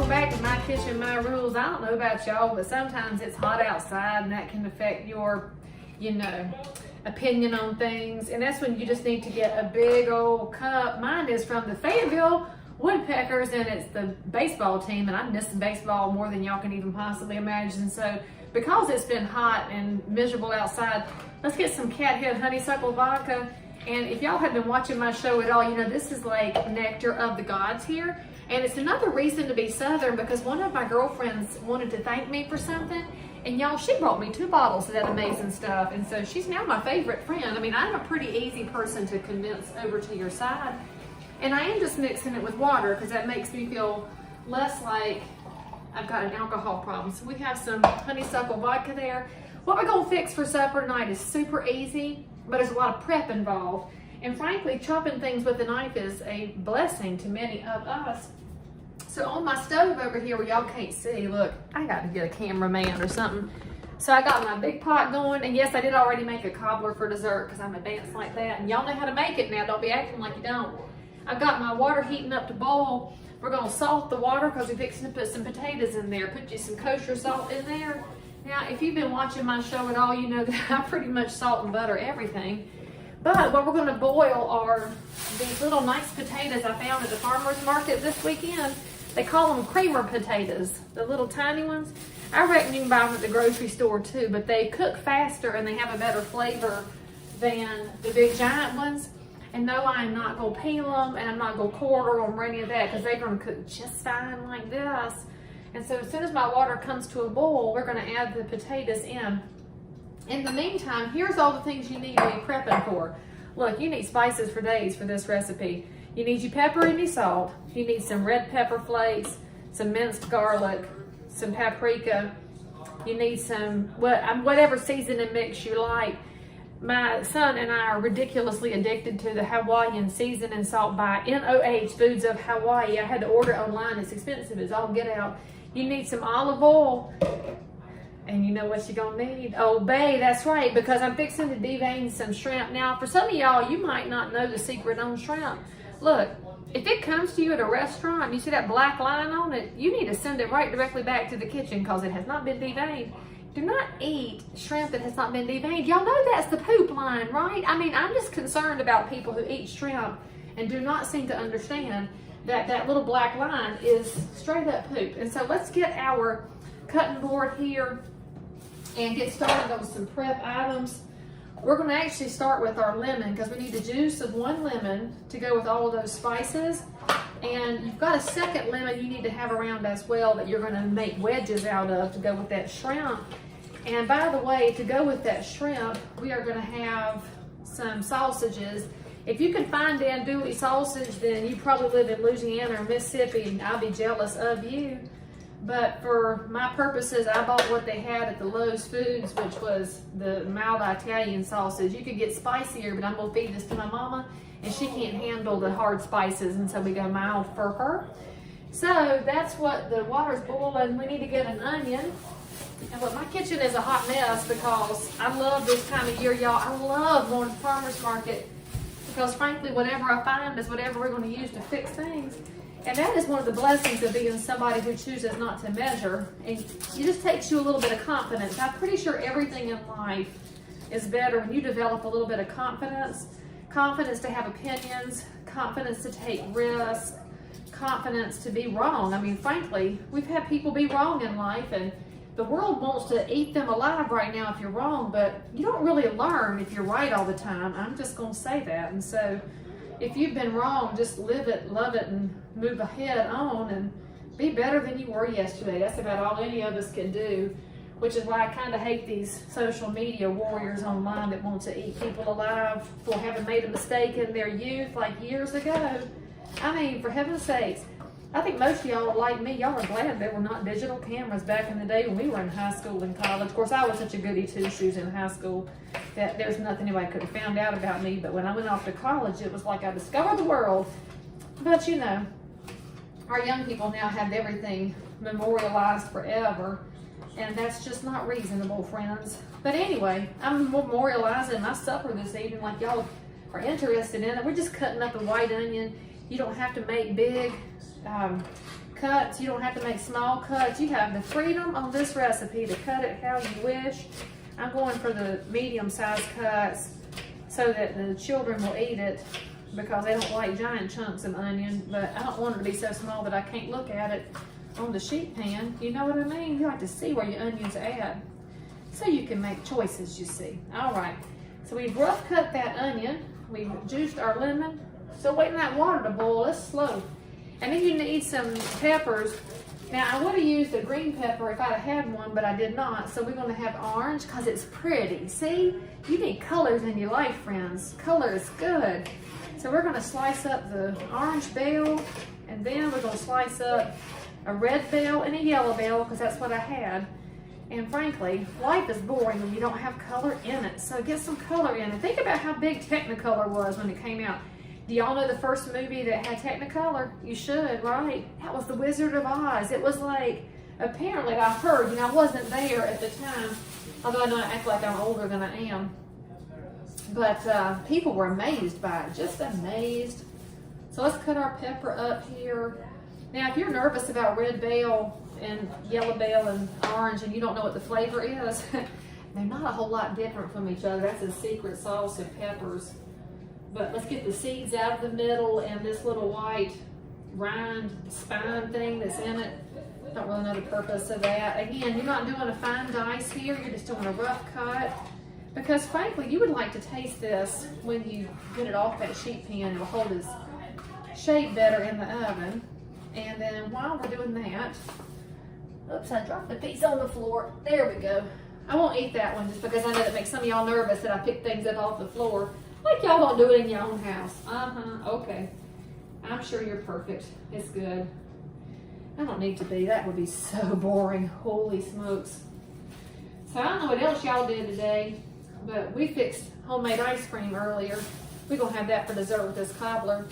welcome back to My Kitchen, My Rules. I don't know about y'all, but sometimes it's hot outside and that can affect your, opinion on things. And that's when you just need to get a big old cup. Mine is from the Fayetteville Woodpeckers, and it's the baseball team, and I miss the baseball more than y'all can even possibly imagine. So because it's been hot and miserable outside, let's get some cat head honeysuckle vodka. And if y'all have been watching my show at all, you know this is like nectar of the gods here. And it's another reason to be Southern, because one of my girlfriends wanted to thank me for something, and y'all, she brought me 2 bottles of that amazing stuff. And so she's now my favorite friend. I mean, I'm a pretty easy person to convince over to your side. And I am just mixing it with water because that makes me feel less like I've got an alcohol problem. So we have some honeysuckle vodka there. What we're gonna fix for supper tonight is super easy, but there's a lot of prep involved. And frankly, chopping things with a knife is a blessing to many of us. So on my stove over here where y'all can't see, look, I got to get a cameraman or something. So I got my big pot going, and yes, I did already make a cobbler for dessert because I'm advanced like that. And y'all know how to make it now, don't be acting like you don't. I've got my water heating up to boil. We're gonna salt the water because we're fixing to put some potatoes in there. Put you some kosher salt in there. Now, if you've been watching my show at all, you know that I pretty much salt and butter everything. But what we're gonna boil are these little nice potatoes I found at the farmer's market this weekend. They call them creamer potatoes, the little tiny ones. I reckon you can buy them at the grocery store too, but they cook faster and they have a better flavor than the big giant ones. And no, I'm not gonna peel them, and I'm not gonna quarter them or any of that, because they're gonna cook just fine like this. And so as soon as my water comes to a boil, we're gonna add the potatoes in. In the meantime, here's all the things you need to be prepping for. Look, you need spices for days for this recipe. You need your pepper and your salt. You need some red pepper flakes, some minced garlic, some paprika. You need some, whatever seasoning mix you like. My son and I are ridiculously addicted to the Hawaiian seasoning salt by NOH, Foods of Hawaii. I had to order it online. It's expensive. It's all get out. You need some olive oil. And you know what you're gonna need? Old Bay, that's right, because I'm fixing to devein some shrimp. Now, for some of y'all, you might not know the secret on shrimp. Look, if it comes to you at a restaurant and you see that black line on it, you need to send it right directly back to the kitchen because it has not been deveined. Do not eat shrimp that has not been deveined. Y'all know that's the poop line, right? I mean, I'm just concerned about people who eat shrimp and do not seem to understand that that little black line is straight up poop. And so let's get our cutting board here and get started on some prep items. We're gonna actually start with our lemon because we need the juice of 1 lemon to go with all of those spices. And you've got a second lemon you need to have around as well that you're gonna make wedges out of to go with that shrimp. And by the way, to go with that shrimp, we are gonna have some sausages. If you can find andouille sausage, then you probably live in Louisiana or Mississippi, and I'll be jealous of you. But for my purposes, I bought what they had at the Lowe's Foods, which was the mild Italian sausage. You could get spicier, but I'm gonna feed this to my mama, and she can't handle the hard spices, and so we go mild for her. So that's what the water's boiling. We need to get an onion. And look, my kitchen is a hot mess because I love this time of year, y'all. I love going to the farmer's market because frankly, whatever I find is whatever we're gonna use to fix things. And that is one of the blessings of being somebody who chooses not to measure. And it just takes you a little bit of confidence. I'm pretty sure everything in life is better when you develop a little bit of confidence. Confidence to have opinions, confidence to take risks, confidence to be wrong. I mean, frankly, we've had people be wrong in life, and the world wants to eat them alive right now if you're wrong, but you don't really learn if you're right all the time. I'm just gonna say that. And so if you've been wrong, just live it, love it, and move ahead on and be better than you were yesterday. That's about all any of us can do, which is why I kind of hate these social media warriors online that want to eat people alive for having made a mistake in their youth like years ago. I mean, for heaven's sakes, I think most of y'all like me, y'all are glad there were not digital cameras back in the day when we were in high school and college. Of course, I was such a goody two-shoes in high school that there's nothing anybody could have found out about me. But when I went off to college, it was like I discovered the world. But you know, our young people now have everything memorialized forever, and that's just not reasonable, friends. But anyway, I'm memorializing my supper this evening like y'all are interested in it. We're just cutting up a white onion. You don't have to make big cuts. You don't have to make small cuts. You have the freedom on this recipe to cut it how you wish. I'm going for the medium-sized cuts so that the children will eat it because they don't like giant chunks of onion, but I don't want it to be so small that I can't look at it on the sheet pan. You know what I mean? You like to see where your onion's at so you can make choices, you see. All right, so we've rough cut that onion. We've juiced our lemon. Still waiting that water to boil. It's slow. And then you need some peppers. Now, I would have used a green pepper if I'd have had one, but I did not. So we're gonna have orange because it's pretty. See, you need colors in your life, friends. Color is good. So we're gonna slice up the orange bell, and then we're gonna slice up a red bell and a yellow bell because that's what I had. And frankly, life is boring when you don't have color in it. So get some color in it. Think about how big Technicolor was when it came out. Do y'all know the first movie that had Technicolor? You should, right? That was The Wizard of Oz. It was like, apparently I heard, I wasn't there at the time, although I don't act like I'm older than I am. But people were amazed by it, just amazed. So let's cut our pepper up here. Now, if you're nervous about red bell and yellow bell and orange and you don't know what the flavor is, they're not a whole lot different from each other. That's a secret sauce of peppers. But let's get the seeds out of the middle and this little white rind spine thing that's in it. Don't really know the purpose of that. Again, you're not doing a fine dice here. You're just doing a rough cut. Because frankly, you would like to taste this when you get it off that sheet pan. It'll hold its shape better in the oven. And then while we're doing that, oops, I dropped a piece on the floor. There we go. I won't eat that one just because I know that makes some of y'all nervous that I pick things up off the floor. Like y'all don't do it in your own house. Okay. I'm sure you're perfect. It's good. I don't need to be. That would be so boring. Holy smokes. So I don't know what else y'all did today, but we fixed homemade ice cream earlier. We're going to have that for dessert with this cobbler.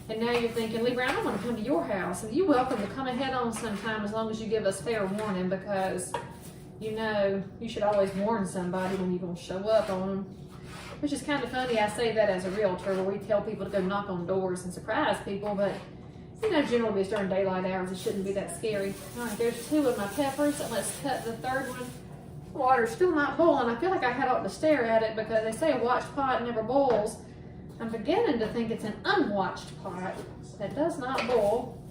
And now you're thinking, Leigh Brown, I want to come to your house. And you're welcome to come ahead on sometime as long as you give us fair warning because, you should always warn somebody when you're going to show up on them. Which is kind of funny. I say that as a realtor where we tell people to go knock on doors and surprise people, but generally it's during daylight hours. It shouldn't be that scary. All right, there's 2 of my peppers, and let's cut the third one. Water's still not boiling. I feel like I had ought to stare at it because they say a watched pot never boils. I'm beginning to think it's an unwatched pot that does not boil.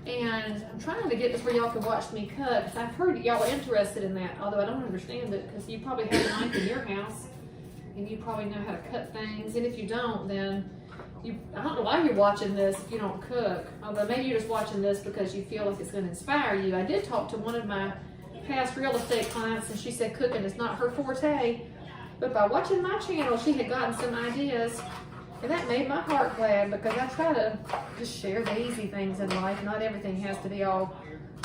And I'm trying to get this where y'all can watch me cut because I've heard y'all are interested in that, although I don't understand it because you probably have a knife in your house. And you probably know how to cut things. And if you don't, then I don't know why you're watching this if you don't cook. Although maybe you're just watching this because you feel like it's going to inspire you. I did talk to one of my past real estate clients and she said cooking is not her forte. But by watching my channel, she had gotten some ideas. And that made my heart glad because I try to just share the easy things in life. Not everything has to be all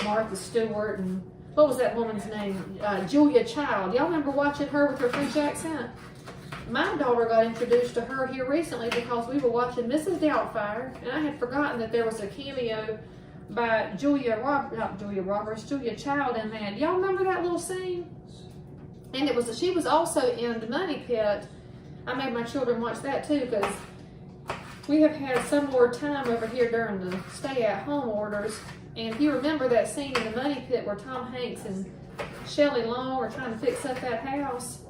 Martha Stewart and what was that woman's name? Julia Child. Y'all remember watching her with her French accent? My daughter got introduced to her here recently because we were watching Mrs. Doubtfire, and I had forgotten that there was a cameo by Julia Child in that. Y'all remember that little scene? And she was also in The Money Pit. I made my children watch that too because we have had some more time over here during the stay-at-home orders. And if you remember that scene in The Money Pit where Tom Hanks and Shelley Long were trying to fix up that house,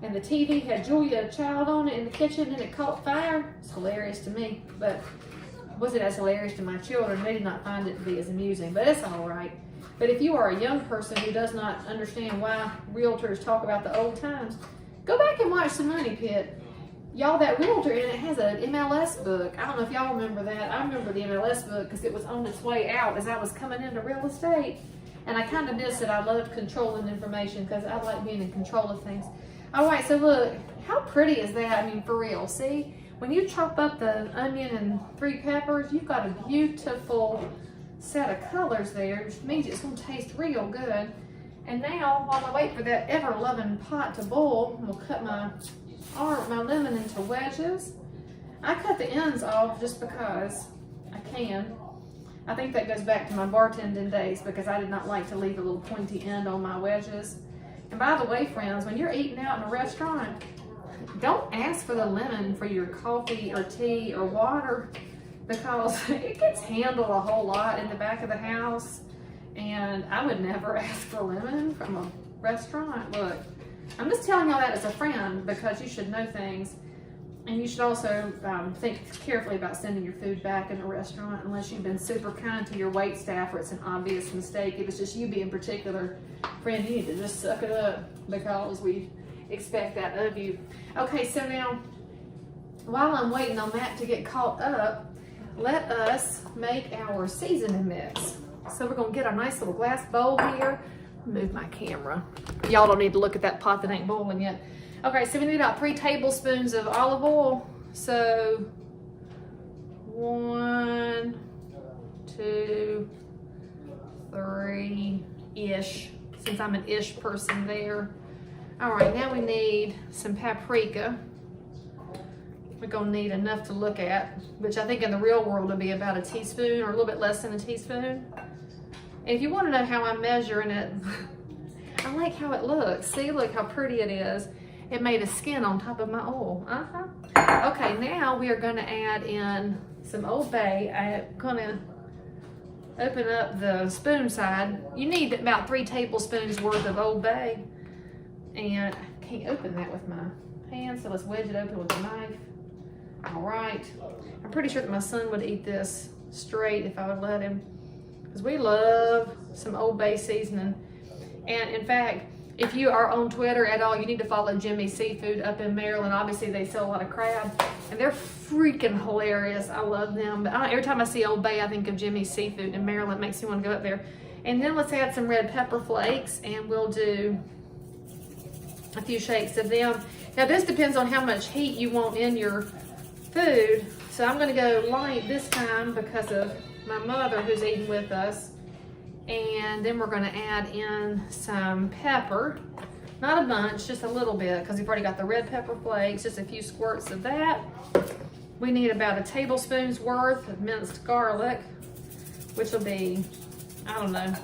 and the TV had Julia Child on it in the kitchen and it caught fire. It's hilarious to me, but it wasn't as hilarious to my children. They did not find it to be as amusing, but it's all right. But if you are a young person who does not understand why realtors talk about the old times, go back and watch The Money Pit. Y'all, that realtor in it has an MLS book. I don't know if y'all remember that. I remember the MLS book because it was on its way out as I was coming into real estate. And I kind of miss it. I loved controlling information because I like being in control of things. All right, so look, how pretty is that? I mean, for real. See, when you chop up the onion and 3 peppers, you've got a beautiful set of colors there, which means it's going to taste real good. And now, while I wait for that ever-loving pot to boil, I'm going to cut my lemon into wedges. I cut the ends off just because I can. I think that goes back to my bartending days because I did not like to leave a little pointy end on my wedges. And by the way, friends, when you're eating out in a restaurant, don't ask for the lemon for your coffee or tea or water because it gets handled a whole lot in the back of the house. And I would never ask for lemon from a restaurant. Look, I'm just telling y'all that as a friend because you should know things. And you should also think carefully about sending your food back in a restaurant unless you've been super kind to your wait staff or it's an obvious mistake. If it's just you being particular, friend, you need to just suck it up because we expect that of you. Okay, so now, while I'm waiting on that to get caught up, let us make our seasoning mix. So we're gonna get our nice little glass bowl here. Move my camera. Y'all don't need to look at that pot that ain't boiling yet. Okay, so we need about 3 tablespoons of olive oil. So 1, 2, 3-ish, since I'm an ish person there. All right, now we need some paprika. We're gonna need enough to look at, which I think in the real world would be about a teaspoon or a little bit less than a teaspoon. And if you wanna know how I'm measuring it, I like how it looks. See, look how pretty it is. It made a skin on top of my oil. Okay, now we are gonna add in some Old Bay. I'm gonna open up the spoon side. You need about 3 tablespoons worth of Old Bay. And I can't open that with my hand, so let's wedge it open with a knife. All right. I'm pretty sure that my son would eat this straight if I would let him, because we love some Old Bay seasoning. And in fact, if you are on Twitter at all, you need to follow Jimmy's Seafood up in Maryland. Obviously, they sell a lot of crab, and they're freaking hilarious. I love them. But every time I see Old Bay, I think of Jimmy's Seafood in Maryland. It makes me want to go up there. And then let's add some red pepper flakes, and we'll do a few shakes of them. Now, this depends on how much heat you want in your food. So I'm going to go light this time because of my mother who's eating with us. And then we're going to add in some pepper, not a bunch, just a little bit, because we've already got the red pepper flakes, just a few squirts of that. We need about a tablespoon's worth of minced garlic, which will be, I don't know,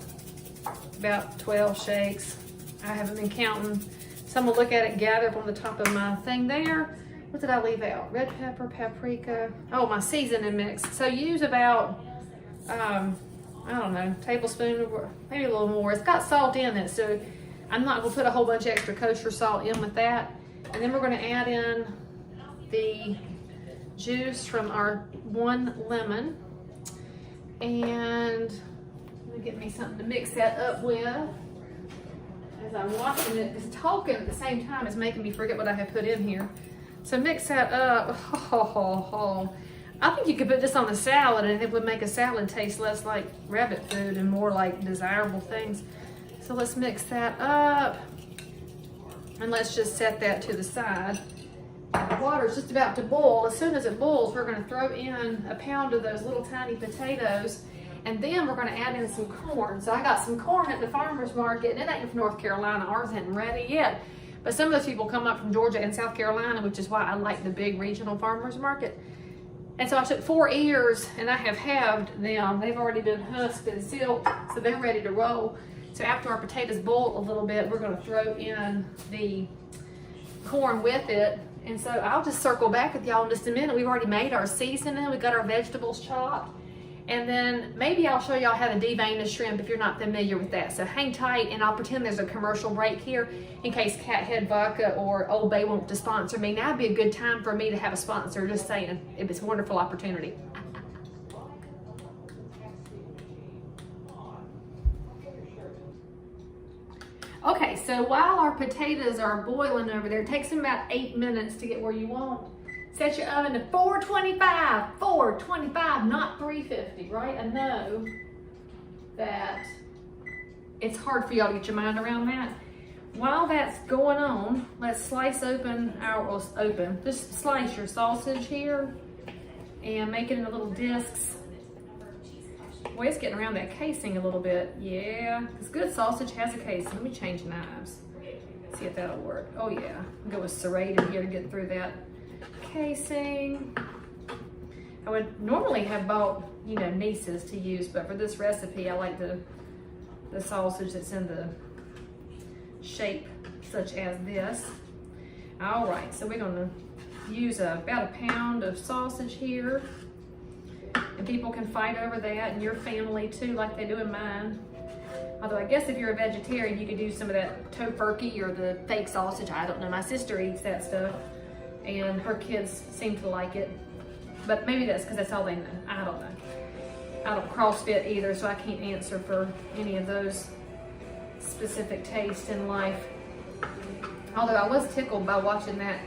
about 12 shakes. I haven't been counting. So I'm gonna look at it, gather from the top of my thing there. What did I leave out? Red pepper, paprika. Oh, my seasoning mix. So use about, I don't know, tablespoon, maybe a little more. It's got salt in it, so I'm not gonna put a whole bunch of extra kosher salt in with that. And then we're gonna add in the juice from our 1 lemon. And let me get me something to mix that up with. As I'm watching it, because talking at the same time is making me forget what I have put in here. So mix that up. I think you could put this on a salad and it would make a salad taste less like rabbit food and more like desirable things. So let's mix that up. And let's just set that to the side. The water's just about to boil. As soon as it boils, we're gonna throw in a pound of those little tiny potatoes. And then we're gonna add in some corn. So I got some corn at the farmer's market, and it ain't from North Carolina. Ours isn't ready yet. But some of those people come up from Georgia and South Carolina, which is why I like the big regional farmer's market. And so I took 4 ears and I have halved them. They've already been husked and sealed, so they're ready to roll. So after our potatoes boil a little bit, we're gonna throw in the corn with it. And so I'll just circle back with y'all in just a minute. We've already made our seasoning. We got our vegetables chopped. And then maybe I'll show y'all how to devein a shrimp if you're not familiar with that. So hang tight, and I'll pretend there's a commercial break here in case Cathead Vodka or Old Bay want to sponsor me. Now would be a good time for me to have a sponsor, just saying. It's a wonderful opportunity. Okay, so while our potatoes are boiling over there, it takes them about 8 minutes to get where you want. Set your oven to 425, not 350, right? I know that it's hard for y'all to get your mind around that. While that's going on, let's slice open just slice your sausage here and make it into little discs. Boy, it's getting around that casing a little bit. Yeah, because good sausage has a casing. Let me change knives. See if that'll work. Oh yeah, I'll go with serrated here to get through that casing. I would normally have bought, nieces to use, but for this recipe, I like the sausage that's in the shape such as this. All right, so we're gonna use about a pound of sausage here. And people can fight over that in your family too, like they do in mine. Although I guess if you're a vegetarian, you could do some of that tofurkey or the fake sausage. I don't know. My sister eats that stuff, and her kids seem to like it. But maybe that's because that's all they know. I don't know. I don't CrossFit either, so I can't answer for any of those specific tastes in life. Although I was tickled by watching that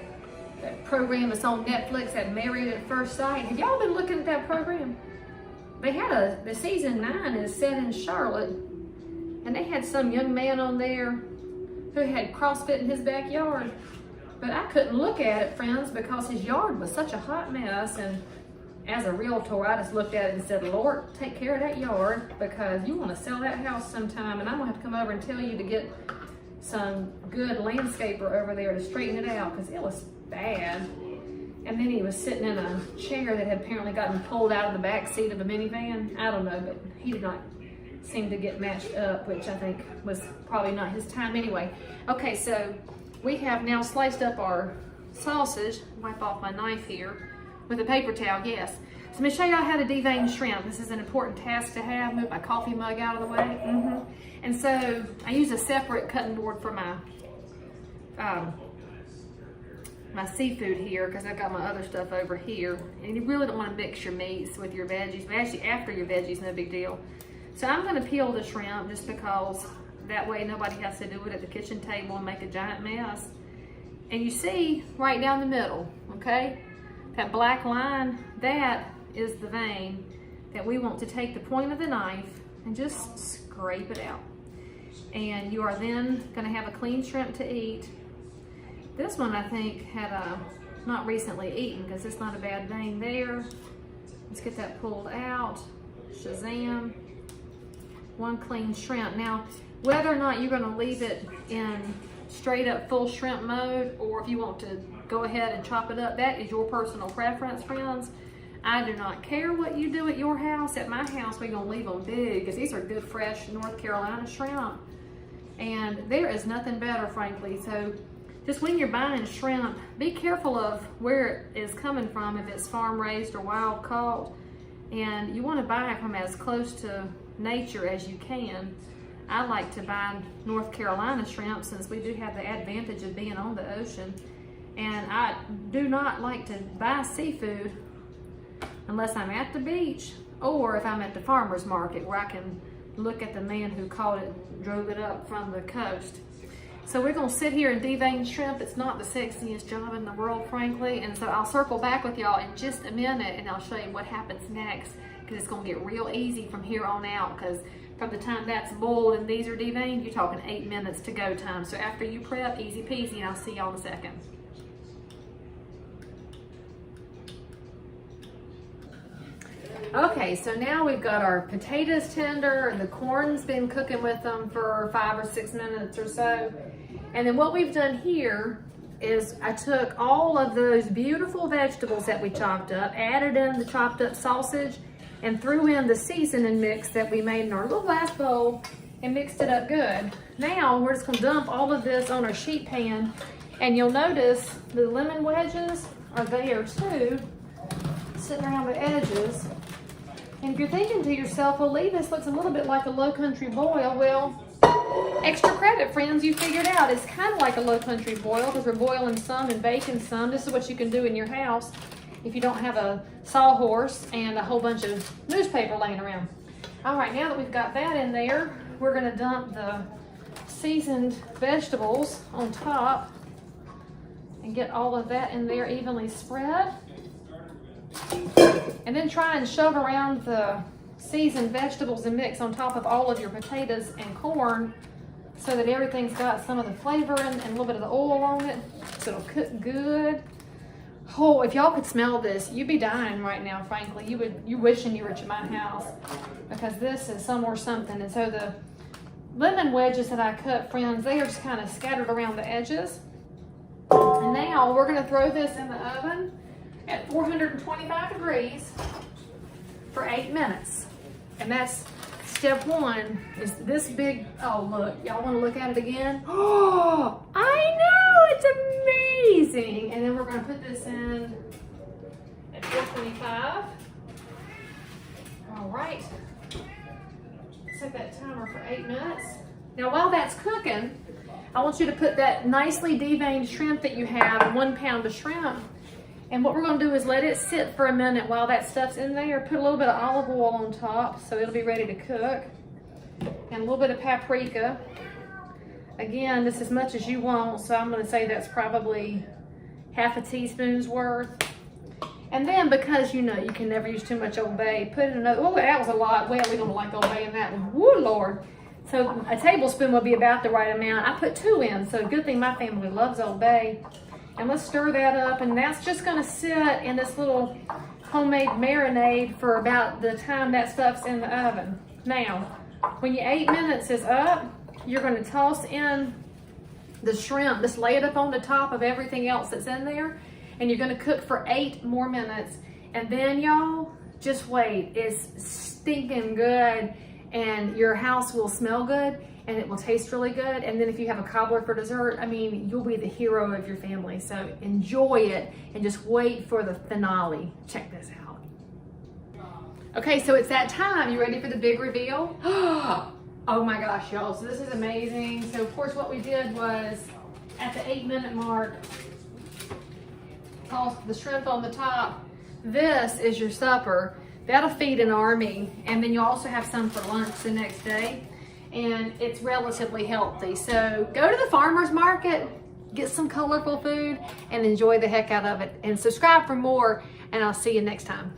program that's on Netflix, that Married at First Sight. Have y'all been looking at that program? They had the season 9 is set in Charlotte, and they had some young man on there who had CrossFit in his backyard. But I couldn't look at it, friends, because his yard was such a hot mess. And as a realtor, I just looked at it and said, Lord, take care of that yard, because you want to sell that house sometime, and I'm gonna have to come over and tell you to get some good landscaper over there to straighten it out, because it was bad. And then he was sitting in a chair that had apparently gotten pulled out of the back seat of a minivan. I don't know, but he did not seem to get matched up, which I think was probably not his time anyway. Okay, so we have now sliced up our sausage. Wipe off my knife here with a paper towel, yes. So let me show y'all how to devein shrimp. This is an important task to have. Move my coffee mug out of the way. And so I use a separate cutting board for my my seafood here, because I've got my other stuff over here. And you really don't want to mix your meats with your veggies, but actually after your veggies, no big deal. So I'm going to peel the shrimp just because that way nobody has to do it at the kitchen table and make a giant mess. And you see right down the middle, okay, that black line, that is the vein that we want to take the point of the knife and just scrape it out. And you are then going to have a clean shrimp to eat. This one I think had not recently eaten, because it's not a bad vein there. Let's get that pulled out. Shazam. One clean shrimp. Now, whether or not you're going to leave it in straight up full shrimp mode, or if you want to go ahead and chop it up, that is your personal preference, friends. I do not care what you do at your house. At my house, we're going to leave them big, because these are good, fresh North Carolina shrimp. And there is nothing better, frankly. So just when you're buying shrimp, be careful of where it is coming from, if it's farm raised or wild caught. And you want to buy it from as close to nature as you can. I like to buy North Carolina shrimp, since we do have the advantage of being on the ocean. And I do not like to buy seafood unless I'm at the beach, or if I'm at the farmer's market, where I can look at the man who caught it, drove it up from the coast. So we're gonna sit here and devein shrimp. It's not the sexiest job in the world, frankly. And so I'll circle back with y'all in just a minute, and I'll show you what happens next, because it's gonna get real easy from here on out, because from the time that's boiled and these are deveined, you're talking 8 minutes to go time. So after you prep, easy peasy, and I'll see y'all in a second. Okay, so now we've got our potatoes tender, and the corn's been cooking with them for 5 or 6 minutes or so. And then what we've done here is I took all of those beautiful vegetables that we chopped up, added in the chopped up sausage, and threw in the seasoning mix that we made in our little glass bowl and mixed it up good. Now we're just gonna dump all of this on our sheet pan, and you'll notice the lemon wedges are there too, sitting around the edges. And if you're thinking to yourself, well, Leigh, this looks a little bit like a low country boil. Well, extra credit, friends, you figured out. It's kind of like a low country boil, because we're boiling some and baking some. This is what you can do in your house if you don't have a sawhorse and a whole bunch of newspaper laying around. All right, now that we've got that in there, we're gonna dump the seasoned vegetables on top and get all of that in there evenly spread. And then try and shove around the seasoned vegetables and mix on top of all of your potatoes and corn, so that everything's got some of the flavor and a little bit of the oil on it, so it'll cook good. Oh, if y'all could smell this, you'd be dying right now, frankly. You're wishing you were at my house, because this is somewhere something. And so the lemon wedges that I cut, friends, they are just kind of scattered around the edges. And now we're gonna throw this in the oven at 425 degrees for 8 minutes. And that's step one, is this big, oh look, y'all wanna look at it again? Oh, I know, it's amazing. And then we're gonna put this in at 425. All right, set that timer for 8 minutes. Now while that's cooking, I want you to put that nicely deveined shrimp that you have, 1 pound of shrimp. And what we're gonna do is let it sit for a minute while that stuff's in there. Put a little bit of olive oil on top so it'll be ready to cook. And a little bit of paprika. Again, this is as much as you want, so I'm gonna say that's probably half a teaspoon's worth. And then because you know you can never use too much Old Bay, put in another, oh that was a lot. Well, we don't like Old Bay in that one. Woo Lord. So a tablespoon will be about the right amount. I put 2 in, so good thing my family loves Old Bay. And let's stir that up, and that's just gonna sit in this little homemade marinade for about the time that stuff's in the oven. Now, when your 8 minutes is up, you're gonna toss in the shrimp. Just lay it up on the top of everything else that's in there, and you're gonna cook for 8 more minutes. And then y'all, just wait. It's stinking good, and your house will smell good, and it will taste really good. And then if you have a cobbler for dessert, I mean, you'll be the hero of your family. So enjoy it and just wait for the finale. Check this out. Okay, so it's that time. You ready for the big reveal? Oh my gosh, y'all, so this is amazing. So of course what we did was, at the 8 minute mark, toss the shrimp on the top. This is your supper. That'll feed an army. And then you also have some for lunch the next day. And it's relatively healthy. So go to the farmer's market, get some colorful food, and enjoy the heck out of it. And subscribe for more, and I'll see you next time.